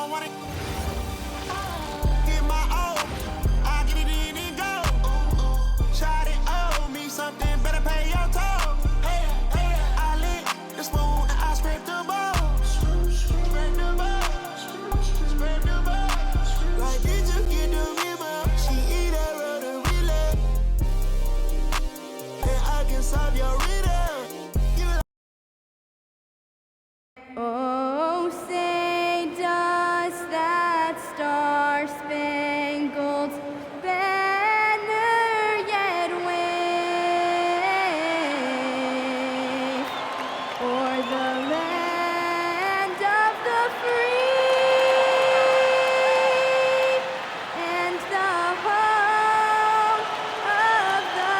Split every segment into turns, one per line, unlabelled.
don't want it. Get my own, I get it in and go. Try to owe me something, better pay your toll. Hey, I lit the spoon and I scrape the balls. Scrape the balls, scrape the balls. Like, did you get the memo? She eat that road and relay. And I can solve your riddle.
Oh, say does that star-spangled banner yet wave o'er the land of the free and the home of the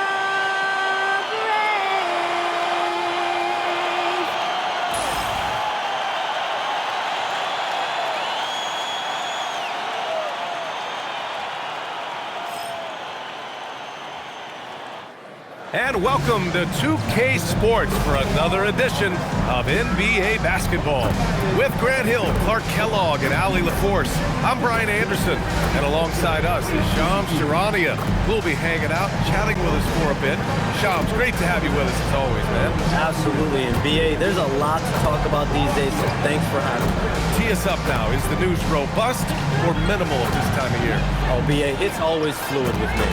brave?
And welcome to 2K Sports for another edition of NBA basketball. With Grant Hill, Clark Kellogg, and Ali LaForce, I'm Brian Anderson, and alongside us is Shams Charania. We'll be hanging out, chatting with us for a bit. Shams, great to have you with us as always, man.
Absolutely, and BA, there's a lot to talk about these days, so thanks for having me.
Tee us up now. Is the news robust or minimal at this time of year?
Oh, BA, it's always fluid with me.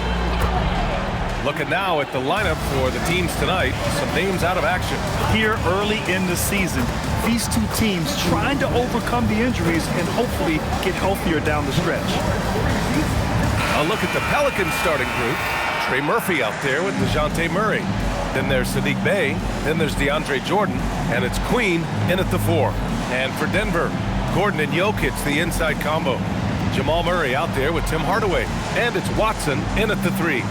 Looking now at the lineup for the teams tonight, some names out of action.
Here early in the season, these two teams trying to overcome the injuries and hopefully get healthier down the stretch.
A look at the Pelicans starting group. Trey Murphy out there with DeJounte Murray. Then there's Sadiq Bey. Then there's DeAndre Jordan. And it's Queen in at the 4. And for Denver, Gordon and Jokic, the inside combo. Jamal Murray out there with Tim Hardaway. And it's Watson in at the 3.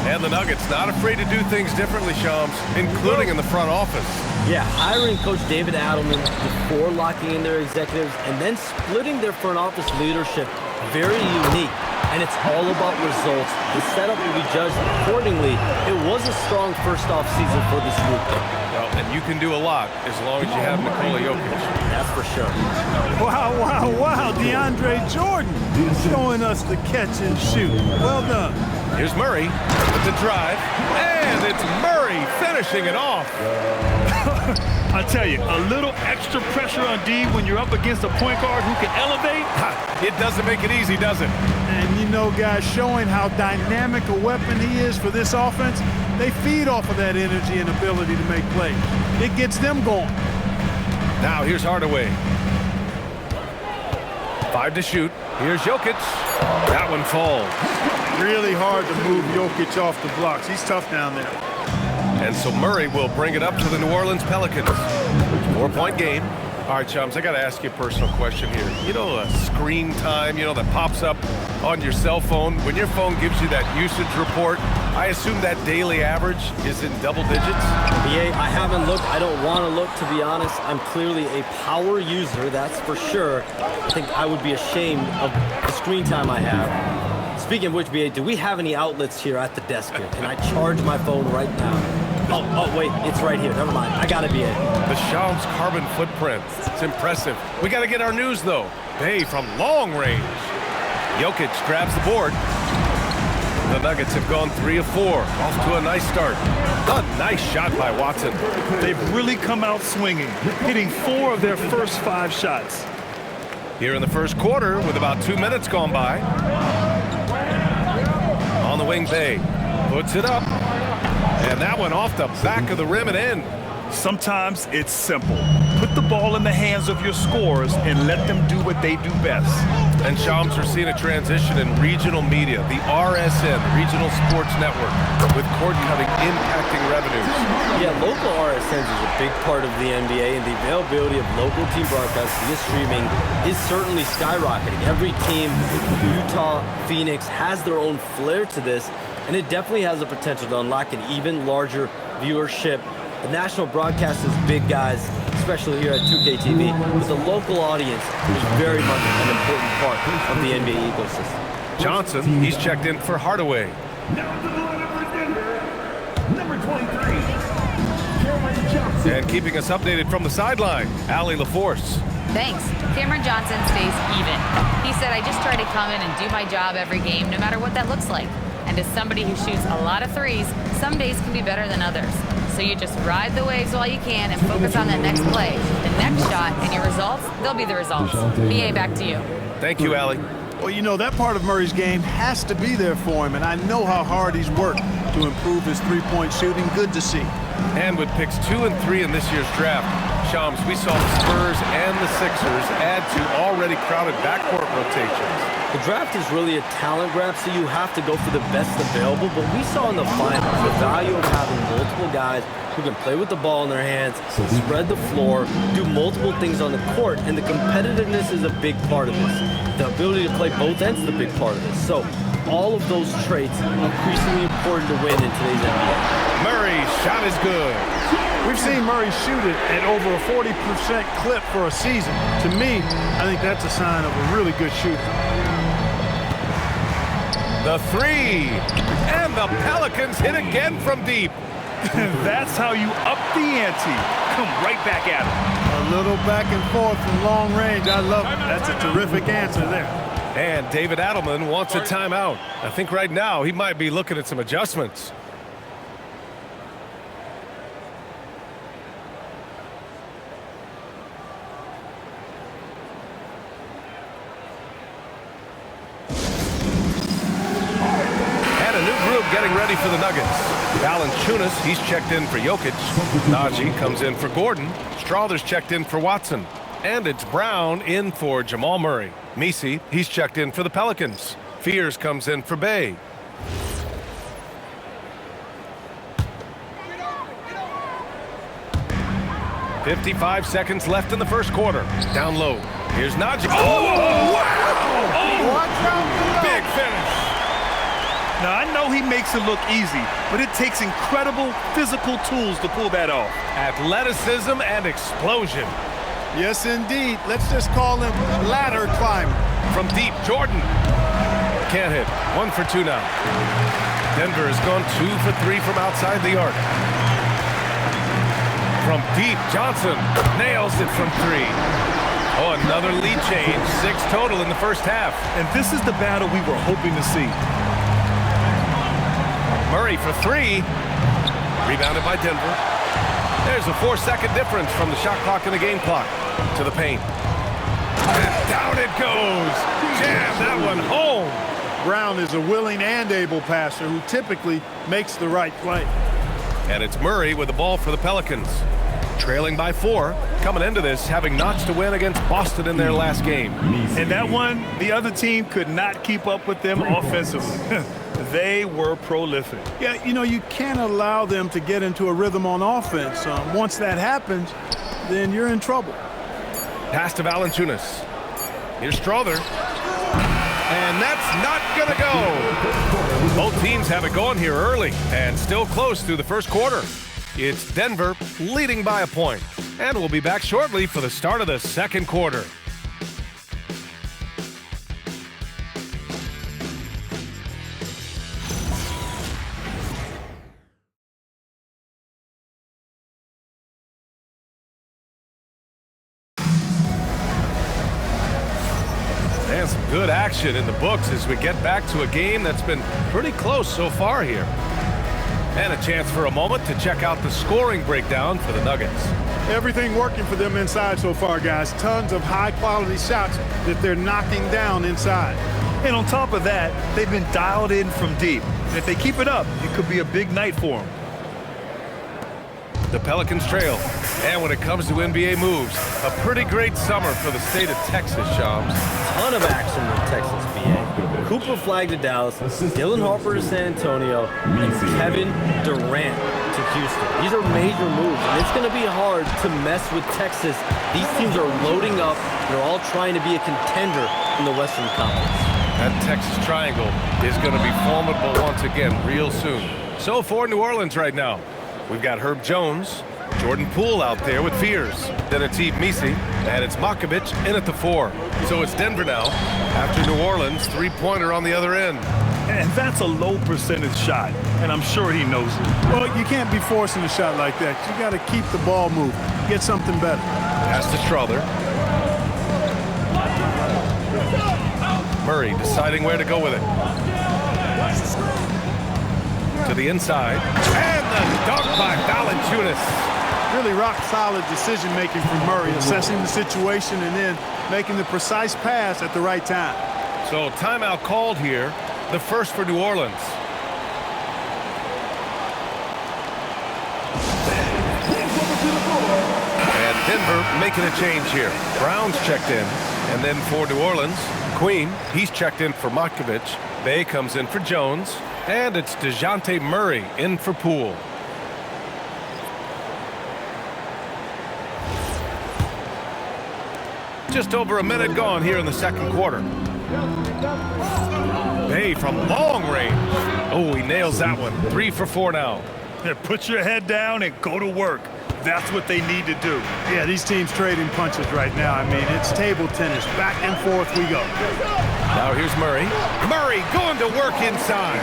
And the Nuggets not afraid to do things differently, Shams, including in the front office.
Yeah, hiring Coach David Adelman before locking in their executives and then splitting their front office leadership, very unique. And it's all about results. The setup will be judged accordingly. It was a strong first off season for this group.
Well, and you can do a lot as long as you have Nikola Jokic.
That's for sure.
Wow, DeAndre Jordan showing us the catch and shoot. Well done.
Here's Murray with the drive, and it's Murray finishing it off.
I tell you, a little extra pressure on D when you're up against a point guard who can elevate.
It doesn't make it easy, does it?
And you know, guys, showing how dynamic a weapon he is for this offense, they feed off of that energy and ability to make plays. It gets them going.
Now here's Hardaway. 5 to shoot. Here's Jokic. That one falls.
Really hard to move Jokic off the blocks. He's tough down there.
And so Murray will bring it up to the New Orleans Pelicans. 4-point game. All right, Chums, I got to ask you a personal question here. You know, screen time, that pops up on your cell phone. When your phone gives you that usage report, I assume that daily average is in double digits?
BA, I haven't looked. I don't want to look, to be honest. I'm clearly a power user, that's for sure. I think I would be ashamed of the screen time I have. Speaking of which, BA, do we have any outlets here at the desk here? Can I charge my phone right now? Oh, wait, it's right here. Never mind. I got it, BA.
The Shams carbon footprint. It's impressive. We got to get our news, though. Bey from long range. Jokic grabs the board. The Nuggets have gone 3 of 4. Off to a nice start. A nice shot by Watson.
They've really come out swinging, hitting 4 of their first 5 shots.
Here in the first quarter, with about 2 minutes gone by. On the wing, Bey puts it up. And that one off the back of the rim and in.
Sometimes it's simple. Put the ball in the hands of your scorers and let them do what they do best.
And Shams, we're seeing a transition in regional media, the RSN, Regional Sports Network, with cord cutting impacting revenues.
Yeah, local RSNs is a big part of the NBA, and the availability of local team broadcasts via streaming is certainly skyrocketing. Every team, Utah, Phoenix, has their own flair to this, and it definitely has the potential to unlock an even larger viewership. The national broadcast is big, guys, especially here at 2K TV, but the local audience is very much an important part of the NBA ecosystem.
Johnson, he's checked in for Hardaway.
Now to the lineup for Denver, number 23, Jeremiah Johnson.
And keeping us updated from the sideline, Allie LaForce.
Thanks. Cameron Johnson stays even. He said, I just try to come in and do my job every game, no matter what that looks like. And as somebody who shoots a lot of threes, some days can be better than others. So you just ride the waves while you can and focus on that next play, the next shot, and your results, they'll be the results. BA, back to you.
Thank you, Allie.
Well, you know, that part of Murray's game has to be there for him, and I know how hard he's worked to improve his three-point shooting. Good to see.
And with picks 2 and 3 in this year's draft, Shams, we saw the Spurs and the Sixers add to already crowded backcourt rotations.
The draft is really a talent grab, so you have to go for the best available. But we saw in the finals the value of having multiple guys who can play with the ball in their hands, spread the floor, do multiple things on the court, and the competitiveness is a big part of this. The ability to play both ends is a big part of this. So all of those traits are increasingly important to win in today's NBA.
Murray's shot is good.
We've seen Murray shoot it at over a 40% clip for a season. To me, I think that's a sign of a really good shooter.
The three, and the Pelicans hit again from deep.
That's how you up the ante. Come right back at him.
A little back and forth from long range. I love it. That's a terrific answer there.
And David Adelman wants a timeout. I think right now he might be looking at some adjustments. Getting ready for the Nuggets. Valanciunas, he's checked in for Jokic. Najee comes in for Gordon. Strawther's checked in for Watson. And it's Brown in for Jamal Murray. Messi, he's checked in for the Pelicans. Fears comes in for Bay. "55 seconds left in the first quarter. Down low. Here's Najee. Oh, wow! Big finish.
Now, I know he makes it look easy, but it takes incredible physical tools to pull that off.
Athleticism and explosion.
Yes, indeed. Let's just call him ladder climber.
From deep, Jordan. Can't hit. 1 for 2 now. Denver has gone 2 for 3 from outside the arc. From deep, Johnson nails it from 3. Oh, another lead change. 6 total in the first half.
And this is the battle we were hoping to see.
Murray for 3. Rebounded by Denver. There's a 4-second difference from the shot clock and the game clock to the paint. And down it goes. Jam that one home.
Brown is a willing and able passer who typically makes the right play.
And it's Murray with the ball for the Pelicans. Trailing by 4, coming into this, having notched a win against Boston in their last game.
And that one, the other team could not keep up with them offensively. They were prolific.
Yeah, you know, you can't allow them to get into a rhythm on offense. Once that happens, then you're in trouble.
Pass to Valanciunas. Here's Strawther. And that's not going to go. Both teams have it going here early and still close through the first quarter. It's Denver leading by a point. And we'll be back shortly for the start of the second quarter. And some good action in the books as we get back to a game that's been pretty close so far here. And a chance for a moment to check out the scoring breakdown for the Nuggets.
Everything working for them inside so far, guys. Tons of high-quality shots that they're knocking down inside.
And on top of that, they've been dialed in from deep. And if they keep it up, it could be a big night for them.
The Pelicans trail. And when it comes to NBA moves, a pretty great summer for the state of Texas, Shams.
Ton of action in Texas, BA. Cooper Flag to Dallas, Dylan Harper to San Antonio, and Kevin Durant to Houston. These are major moves, and it's going to be hard to mess with Texas. These teams are loading up. They're all trying to be a contender in the Western Conference.
That Texas triangle is going to be formidable once again real soon. So for New Orleans right now, we've got Herb Jones, Jordan Poole out there with Fears. Then it's Yves Messi, and it's Makovich in at the 4. So it's Denver now after New Orleans, 3-pointer on the other end.
And that's a low percentage shot, and I'm sure he knows it.
Well, you can't be forcing a shot like that. You got to keep the ball moving. Get something better.
Pass to Strother. Murray deciding where to go with it. To the inside. And the dunk by Valanciunas.
Really rock-solid decision-making from Murray, assessing the situation and then making the precise pass at the right time.
So timeout called here, the first for New Orleans. And Denver making a change here. Brown's checked in. And then for New Orleans, Queen, he's checked in for Matkovich. Bay comes in for Jones. And it's DeJounte Murray in for Poole. Just over a minute gone here in the second quarter. Bay from long range. Oh, he nails that one. 3 for 4 now.
Yeah, put your head down and go to work. That's what they need to do.
Yeah, these teams trading punches right now. I mean, it's table tennis. Back and forth we go.
Now here's Murray. Murray going to work inside.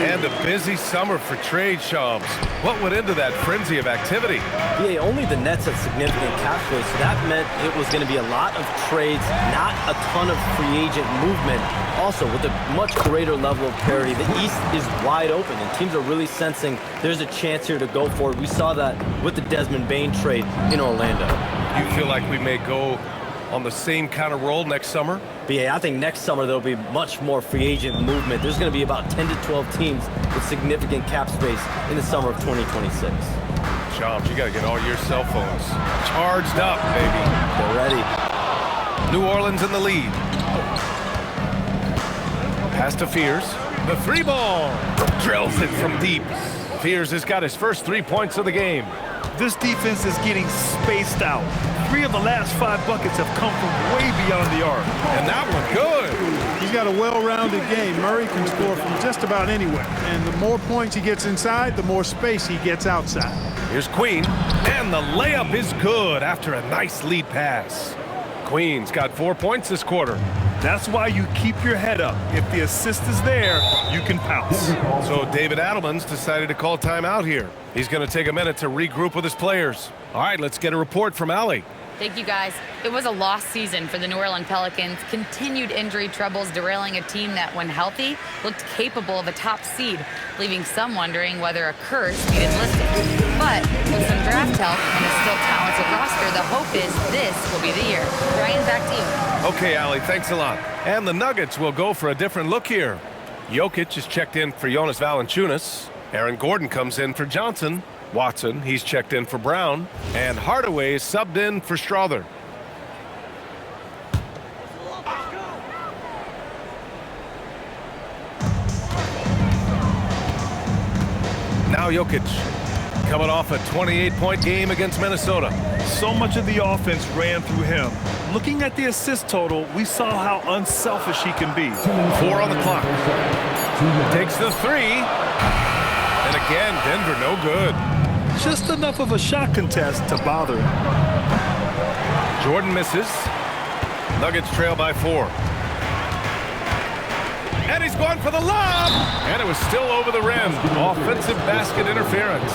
And a busy summer for trade shops. What went into that frenzy of activity?
Yeah, only the Nets had significant cap space, so that meant it was going to be a lot of trades, not a ton of free agent movement. Also, with a much greater level of parity, the East is wide open, and teams are really sensing there's a chance here to go for it. We saw that with the Desmond Bane trade in Orlando.
You feel like we may go on the same kind of roll next summer?
But yeah, I think next summer there'll be much more free agent movement. There's going to be about 10 to 12 teams with significant cap space in the summer of 2026.
Shams, you got to get all your cell phones charged up, baby.
They're ready.
New Orleans in the lead. Pass to Fears. The 3 ball. Drills it from deep. Fears has got his first 3 points of the game.
This defense is getting spaced out. 3 of the last 5 buckets have come from way beyond the arc.
And that one good.
He's got a well-rounded game. Murray can score from just about anywhere. And the more points he gets inside, the more space he gets outside.
Here's Queen. And the layup is good after a nice lead pass. Queen's got 4 points this quarter.
That's why you keep your head up. If the assist is there, you can pounce.
So David Adelman's decided to call timeout here. He's going to take a minute to regroup with his players. All right, let's get a report from Allie.
Thank you, guys. It was a lost season for the New Orleans Pelicans. Continued injury troubles derailing a team that, when healthy, looked capable of a top seed, leaving some wondering whether a curse needed lifting. But with some draft help and a still talented roster, the hope is this will be the year. Ryan, back to you.
Okay, Allie, thanks a lot. And the Nuggets will go for a different look here. Jokic is checked in for Jonas Valanciunas. Aaron Gordon comes in for Johnson. Watson, he's checked in for Brown. And Hardaway is subbed in for Strother. Now Jokic, coming off a 28-point game against Minnesota.
So much of the offense ran through him. Looking at the assist total, we saw how unselfish he can be.
4 on the clock. Takes the 3. And again, Denver no good.
Just enough of a shot contest to bother him.
Jordan misses. Nuggets trail by 4. And he's going for the lob. And it was still over the rim. Offensive basket interference.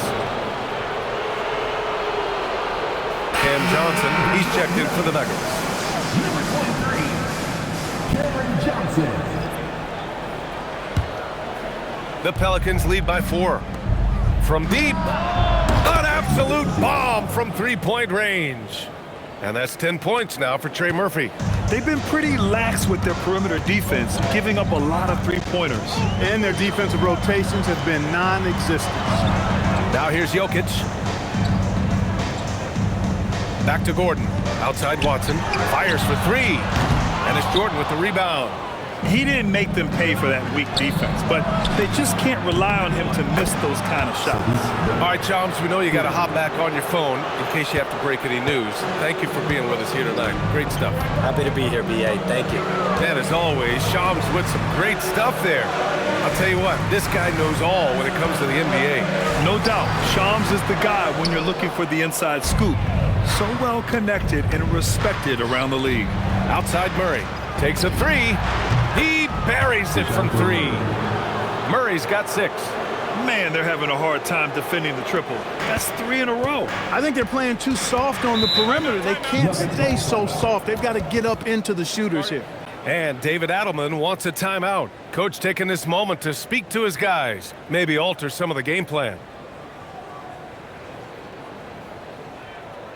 Cam Johnson, he's checked in for the Nuggets.
Number 23, Cameron Johnson.
The Pelicans lead by 4. From deep, an absolute bomb from 3-point range. And that's 10 points now for Trey Murphy.
They've been pretty lax with their perimeter defense, giving up a lot of three-pointers.
And their defensive rotations have been non-existent.
Now here's Jokic. Back to Gordon. Outside Watson. Fires for 3. And it's Jordan with the rebound.
He didn't make them pay for that weak defense, but they just can't rely on him to miss those kind of shots.
All right, Chums, we know you got to hop back on your phone in case you have to break any news. Thank you for being with us here tonight. Great stuff.
Happy to be here, B.A. Thank you.
And as always, Chums with some great stuff there. I'll tell you what, this guy knows all when it comes to the NBA.
No doubt, Shams is the guy when you're looking for the inside scoop. So well connected and respected around the league.
Outside Murray takes a 3. He buries it from 3. Murray's got 6.
Man, they're having a hard time defending the triple. That's 3 in a row.
I think they're playing too soft on the perimeter. They can't stay so soft. They've got to get up into the shooters here.
And David Adelman wants a timeout. Coach taking this moment to speak to his guys, maybe alter some of the game plan.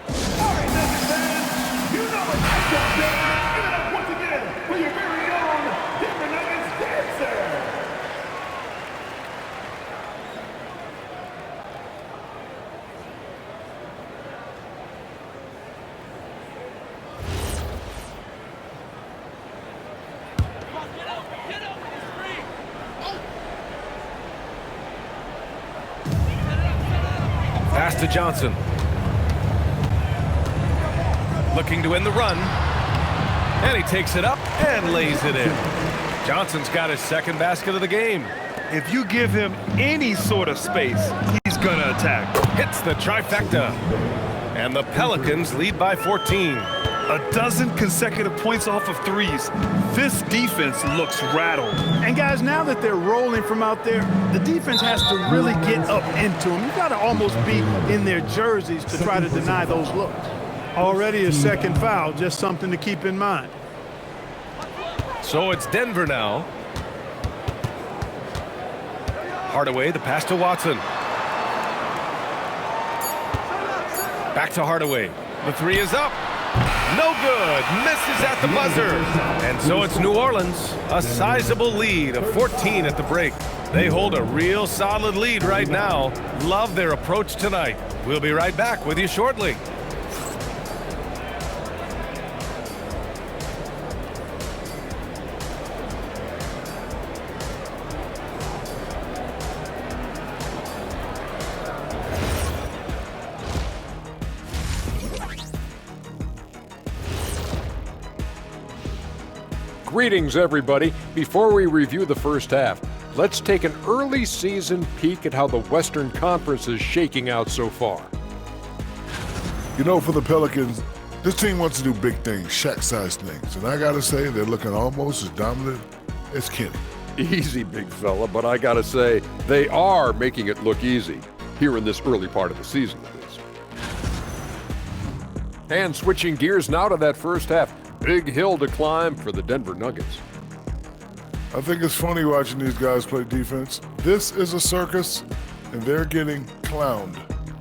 All right, Nuggets fans, you know what I just said. Give it up once again for your very own Denver Nuggets dancer.
Pass to Johnson. Looking to win the run. And he takes it up and lays it in. Johnson's got his second basket of the game.
If you give him any sort of space, he's going to attack.
Hits the trifecta. And the Pelicans lead by 14.
A dozen consecutive points off of threes. This defense looks rattled.
And guys, now that they're rolling from out there, the defense has to really get up into them. You've got to almost be in their jerseys to try to deny those looks. Already a second foul, just something to keep in mind.
So it's Denver now. Hardaway, the pass to Watson. Back to Hardaway. The 3 is up. No good. Misses at the buzzer. And so it's New Orleans. A sizable lead of 14 at the break. They hold a real solid lead right now. Love their approach tonight. We'll be right back with you shortly.
Greetings, everybody. Before we review the first half, let's take an early season peek at how the Western Conference is shaking out so far.
You know, for the Pelicans, this team wants to do big things, Shaq-sized things. And I got to say, they're looking almost as dominant as Kenny.
Easy, big fella, but I gotta say, they are making it look easy, here in this early part of the season, at least. And switching gears now to that first half. Big hill to climb for the Denver Nuggets.
I think it's funny watching these guys play defense. This is a circus, and they're getting clowned.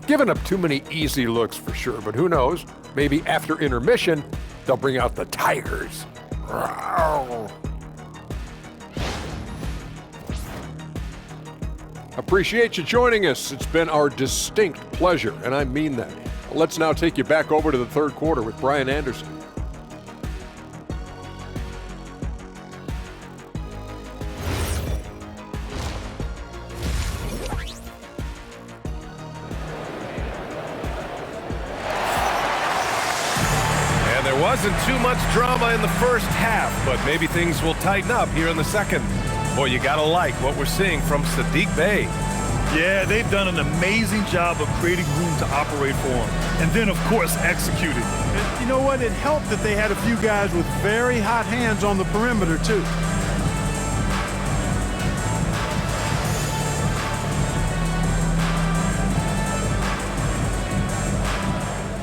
Giving up too many easy looks for sure, but who knows? Maybe after intermission, they'll bring out the Tigers. Rawr. Appreciate you joining us. It's been our distinct pleasure, and I mean that. Let's now take you back over to the third quarter with Brian Anderson.
Wasn't too much drama in the first half, but maybe things will tighten up here in the second. Boy, you gotta like what we're seeing from Saddiq Bey.
Yeah, they've done an amazing job of creating room to operate for him. And then, of course, executing.
And you know what? It helped that they had a few guys with very hot hands on the perimeter, too.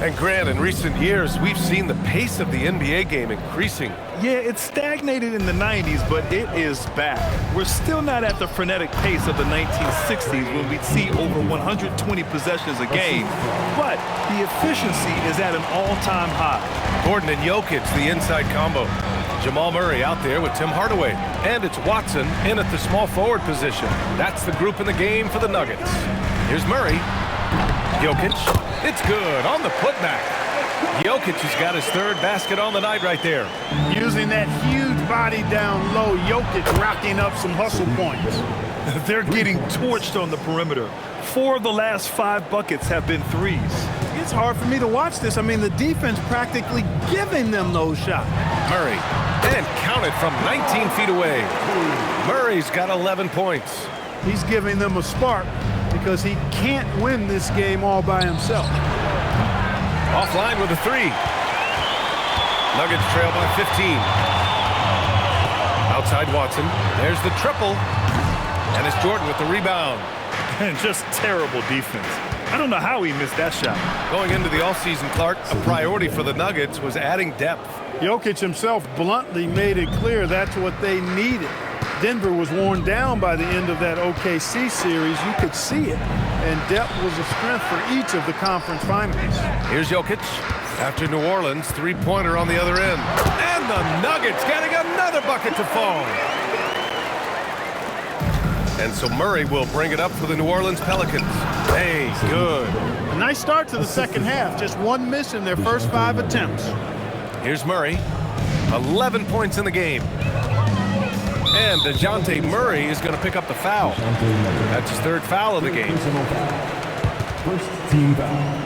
And Grant, in recent years, we've seen the pace of the NBA game increasing.
Yeah, it stagnated in the 90s, but it is back. We're still not at the frenetic pace of the 1960s when we'd see over 120 possessions a game, but the efficiency is at an all-time high.
Gordon and Jokic, the inside combo. Jamal Murray out there with Tim Hardaway. And it's Watson in at the small forward position. That's the group in the game for the Nuggets. Here's Murray. Jokic, it's good on the putback. Jokic has got his third basket on the night right there.
Using that huge body down low, Jokic racking up some hustle points.
They're getting torched on the perimeter. 4 of the last 5 buckets have been threes.
It's hard for me to watch this. I mean, the defense practically giving them those shots.
Murray, and counted from 19 feet away. Murray's got 11 points.
He's giving them a spark because he can't win this game all by himself.
Offline with a 3. Nuggets trail by 15. Outside Watson. There's the triple. And it's Jordan with the rebound.
And just terrible defense. I don't know how he missed that shot.
Going into the offseason, Clark, a priority for the Nuggets was adding depth.
Jokic himself bluntly made it clear that's what they needed. Denver was worn down by the end of that OKC series. You could see it. And depth was a strength for each of the conference finals.
Here's Jokic. After New Orleans, three-pointer on the other end. And the Nuggets getting another bucket to fall. And so Murray will bring it up for the New Orleans Pelicans. Hey, good.
A nice start to the second half. Just one miss in their first 5 attempts.
Here's Murray. 11 points in the game. And DeJounte Murray is going to pick up the foul. That's his 3rd foul of the game.
First team foul.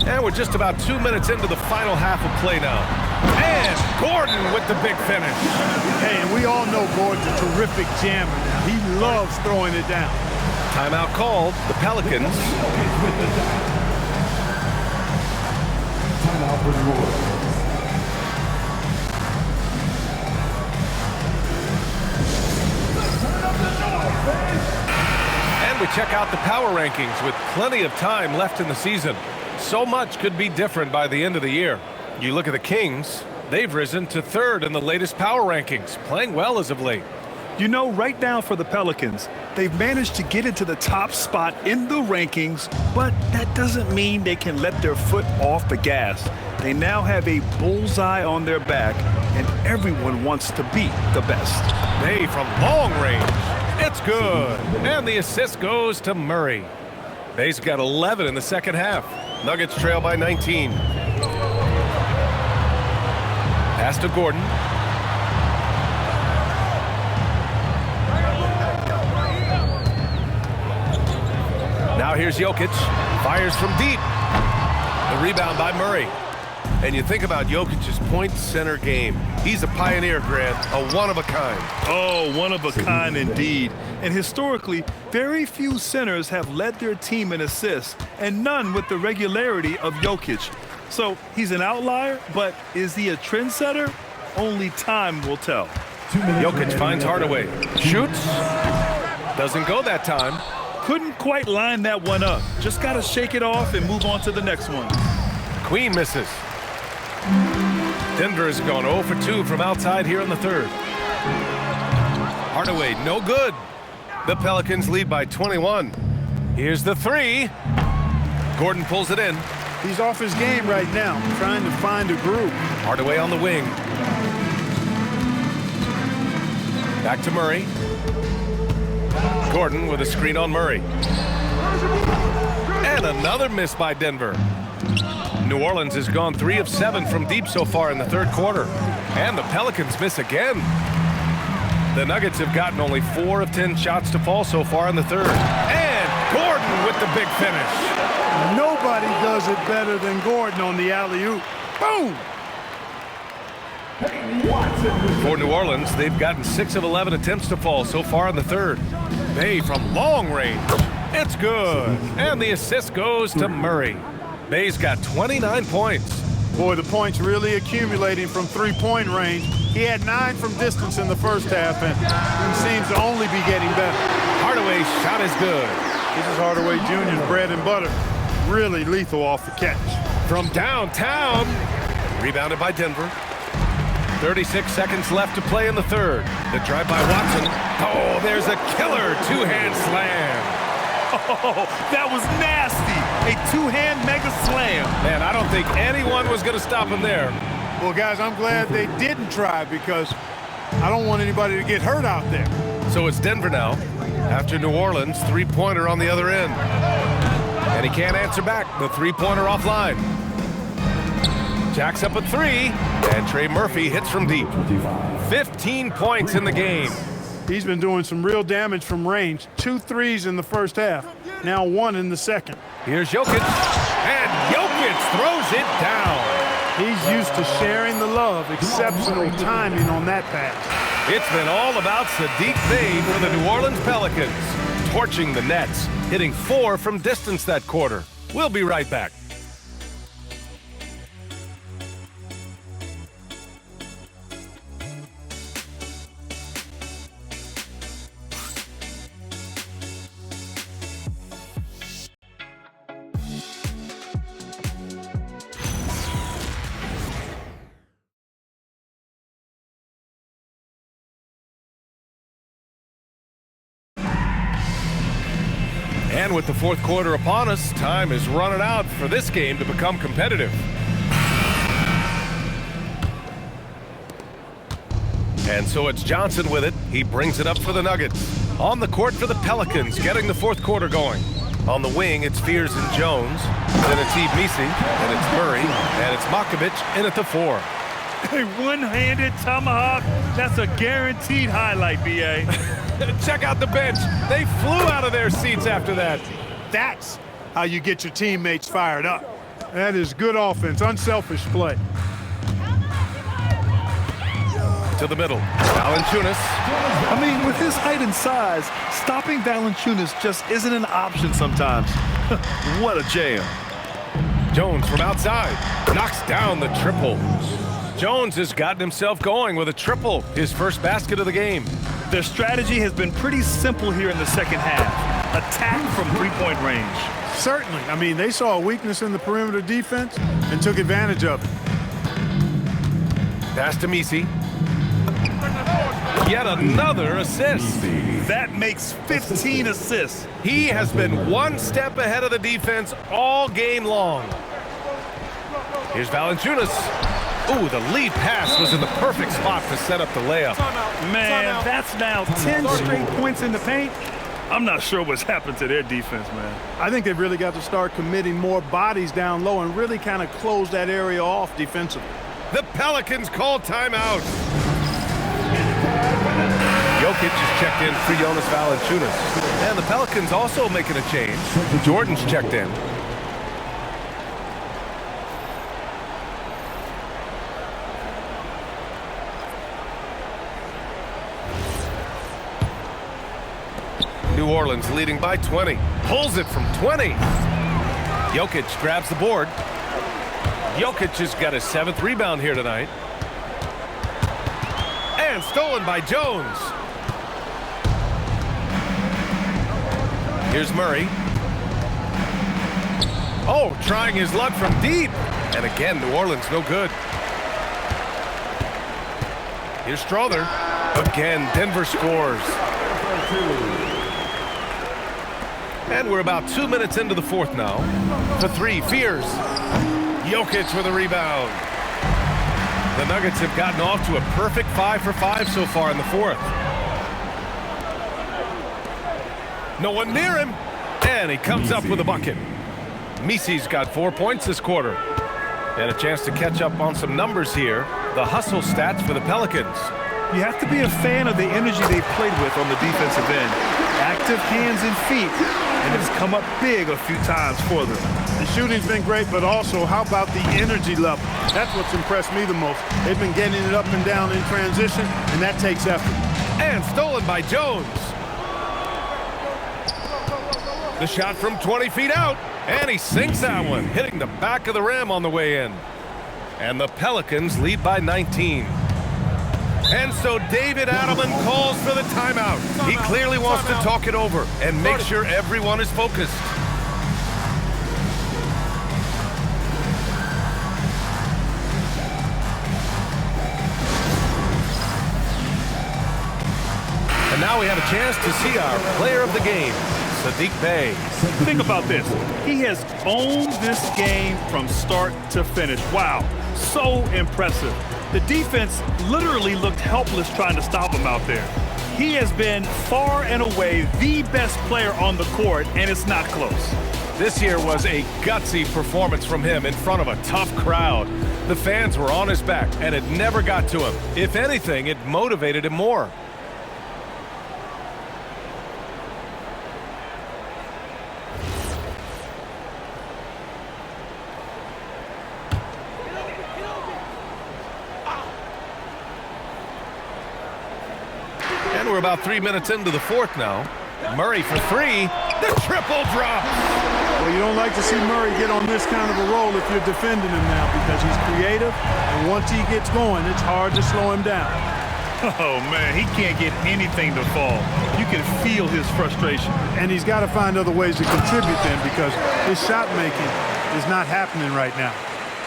And we're just about 2 minutes into the final half of play now. And Gordon with the big finish.
Hey, and we all know Gordon's a terrific jammer now. He loves throwing it down.
Timeout called. The Pelicans.
Timeout for New Orleans.
And we check out the power rankings with plenty of time left in the season. So much could be different by the end of the year. You look at the Kings, they've risen to 3rd in the latest power rankings, playing well as of late.
You know, right now for the Pelicans, they've managed to get into the top spot in the rankings, but that doesn't mean they can let their foot off the gas. They now have a bullseye on their back, and everyone wants to beat the best.
Hey, from long range, it's good. And the assist goes to Murray. Bay's got 11 in the second half. Nuggets trail by 19. Pass to Gordon. Now here's Jokic. Fires from deep. The rebound by Murray. And you think about Jokic's point center game. He's a pioneer, Grant, a one-of-a-kind.
Oh, one of a kind indeed. And historically, very few centers have led their team in assists, and none with the regularity of Jokic. So he's an outlier, but is he a trendsetter? Only time will tell.
Jokic finds Hardaway. Shoots. Doesn't go that time.
Couldn't quite line that one up. Just got to shake it off and move on to the next one.
Queen misses. Denver has gone 0 for 2 from outside here in the 3rd. Hardaway, no good. The Pelicans lead by 21. Here's the 3. Gordon pulls it in.
He's off his game right now, trying to find a groove.
Hardaway on the wing. Back to Murray. Gordon with a screen on Murray. And another miss by Denver. New Orleans has gone 3 of 7 from deep so far in the 3rd quarter. And the Pelicans miss again. The Nuggets have gotten only 4 of 10 shots to fall so far in the 3rd. And Gordon with the big finish.
Nobody does it better than Gordon on the alley-oop. Boom!
For New Orleans, they've gotten 6 of 11 attempts to fall so far in the 3rd. Bay from long range. It's good. And the assist goes to Murray. Bay's got 29 points.
Boy, the points really accumulating from three-point range. He had 9 from distance in the first half, and he seems to only be getting better.
Hardaway's shot is good.
This is Hardaway Jr.'s bread and butter. Really lethal off the catch.
From downtown. Rebounded by Denver. 36 seconds left to play in the 3rd. The drive by Watson. Oh, there's a killer two-hand slam.
Oh, that was nasty. A two-hand mega slam.
Man, I don't think anyone was going to stop him there.
Well, guys, I'm glad they didn't try because I don't want anybody to get hurt out there.
So it's Denver now. After New Orleans, three-pointer on the other end. And he can't answer back. The three-pointer offline. Jacks up a 3, and Trey Murphy hits from deep. 15 points in the game.
He's been doing some real damage from range. 2 threes in the first half, now 1 in the second.
Here's Jokic, and Jokic throws it down.
He's used to sharing the love. Exceptional timing on that pass.
It's been all about Sadiq Bey for the New Orleans Pelicans, torching the Nets, hitting 4 from distance that quarter. We'll be right back. And with the fourth quarter upon us, time is running out for this game to become competitive. And so it's Johnson with it. He brings it up for the Nuggets. On the court for the Pelicans, getting the fourth quarter going. On the wing, it's Fears and Jones. Then it's Eve Misi, and it's Murray, and it's Makovich in at the 4.
A one-handed tomahawk. That's a guaranteed highlight, B.A.
Check out the bench. They flew out of their seats after that.
That's how you get your teammates fired up. That is good offense, unselfish play.
To the middle, Valanciunas.
I mean, with his height and size, stopping Valanciunas just isn't an option sometimes. What a jam.
Jones from outside knocks down the triple. Jones has gotten himself going with a triple, his first basket of the game.
Their strategy has been pretty simple here in the second half. Attack from three-point range.
Certainly. I mean, they saw a weakness in the perimeter defense and took advantage of it.
Pass to Misi. Yet another assist.
That makes 15 assists.
He has been one step ahead of the defense all game long. Here's Valanciunas. Ooh, the lead pass was in the perfect spot to set up the layup.
Man, that's now 10 straight points in the paint. I'm not sure what's happened to their defense, man.
I think they've really got to start committing more bodies down low and really kind of close that area off defensively.
The Pelicans call timeout. Jokic is checked in for Jonas Valanciunas. And the Pelicans also making a change. Jordan's checked in. New Orleans leading by 20. Pulls it from 20. Jokic grabs the board. Jokic has got his 7th rebound here tonight. And stolen by Jones. Here's Murray. Oh, trying his luck from deep. And again, New Orleans no good. Here's Strother. Again, Denver scores. And we're about 2 minutes into the fourth now. For 3, Fears. Jokic with a rebound. The Nuggets have gotten off to a perfect 5 for 5 so far in the fourth. No one near him, and he comes up with a bucket. Misi's got 4 points this quarter. And a chance to catch up on some numbers here. The hustle stats for the Pelicans.
You have to be a fan of the energy they've played with on the defensive end. Active hands and feet, and it's come up big a few times for them.
The shooting's been great, but also how about the energy level? That's what's impressed me the most. They've been getting it up and down in transition, and that takes effort.
And stolen by Jones. The shot from 20 feet out, and he sinks that one, hitting the back of the rim on the way in. And the Pelicans lead by 19. And so David Adelman calls for the timeout. He clearly wants to talk it over and make sure everyone is focused. And now we have a chance to see our player of the game, Sadiq Bey.
Think about this. He has owned this game from start to finish. Wow, so impressive. The defense literally looked helpless trying to stop him out there. He has been far and away the best player on the court, and it's not close.
This year was a gutsy performance from him in front of a tough crowd. The fans were on his back, and it never got to him. If anything, it motivated him more. And we're about 3 minutes into the fourth now. Murray for 3. The triple drop.
Well, you don't like to see Murray get on this kind of a roll if you're defending him now because he's creative, and once he gets going, it's hard to slow him down.
Oh, man, he can't get anything to fall. You can feel his frustration.
And he's got to find other ways to contribute then because his shot making is not happening right now.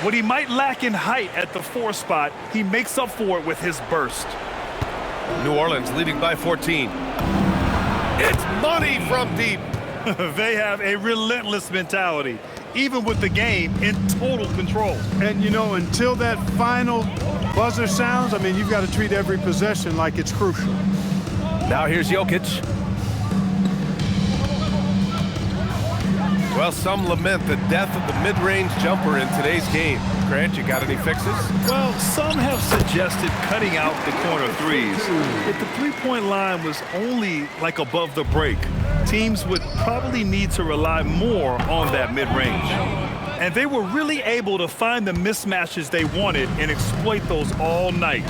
What he might lack in height at the 4 spot, he makes up for it with his burst.
New Orleans leading by 14. It's money from deep.
They have a relentless mentality, even with the game in total control.
And, you know, until that final buzzer sounds, I mean, you've got to treat every possession like it's crucial.
Now here's Jokic. Well, some lament the death of the mid-range jumper in today's game. Grant, you got any fixes?
Well, some have suggested cutting out the corner threes. If the three-point line was only like above the break, teams would probably need to rely more on that mid-range. And they were really able to find the mismatches they wanted and exploit those all night.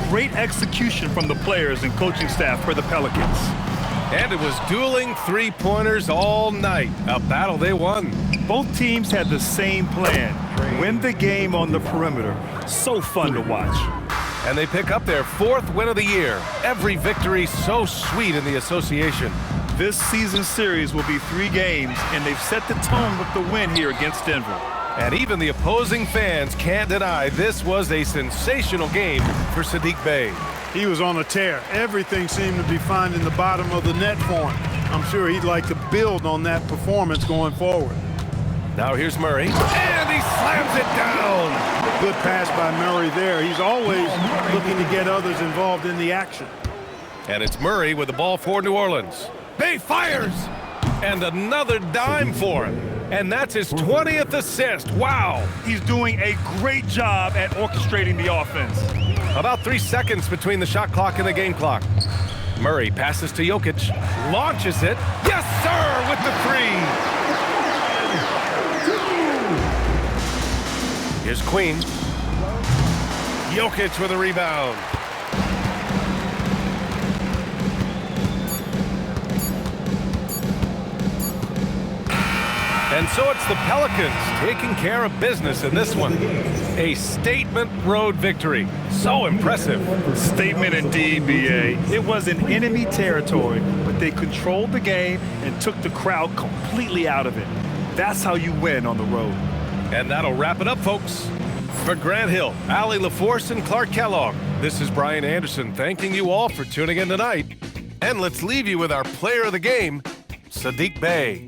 Great execution from the players and coaching staff for the Pelicans.
And it was dueling three-pointers all night. A battle they won.
Both teams had the same plan. Win the game on the perimeter. So fun to watch.
And they pick up their 4th win of the year. Every victory so sweet in the association.
This season series will be 3 games, and they've set the tone with the win here against Denver.
And even the opposing fans can't deny this was a sensational game for Saddiq Bey.
He was on a tear. Everything seemed to be finding the bottom of the net for him. I'm sure he'd like to build on that performance going forward.
Now here's Murray, and he slams it down.
Good pass by Murray there. He's always looking to get others involved in the action.
And it's Murray with the ball for New Orleans. Bey fires, and another dime for him. And that's his 20th assist. Wow.
He's doing a great job at orchestrating the offense.
About 3 seconds between the shot clock and the game clock. Murray passes to Jokic, launches it. Yes, sir, with the 3. Here's Queen. Jokic with a rebound. And so it's the Pelicans taking care of business in this one. A statement road victory. So impressive.
Statement indeed, B.A. It was in enemy territory, but they controlled the game and took the crowd completely out of it. That's how you win on the road.
And that'll wrap it up, folks. For Grant Hill, Allie LaForce, and Clark Kellogg, this is Brian Anderson thanking you all for tuning in tonight. And let's leave you with our player of the game, Saddiq Bey.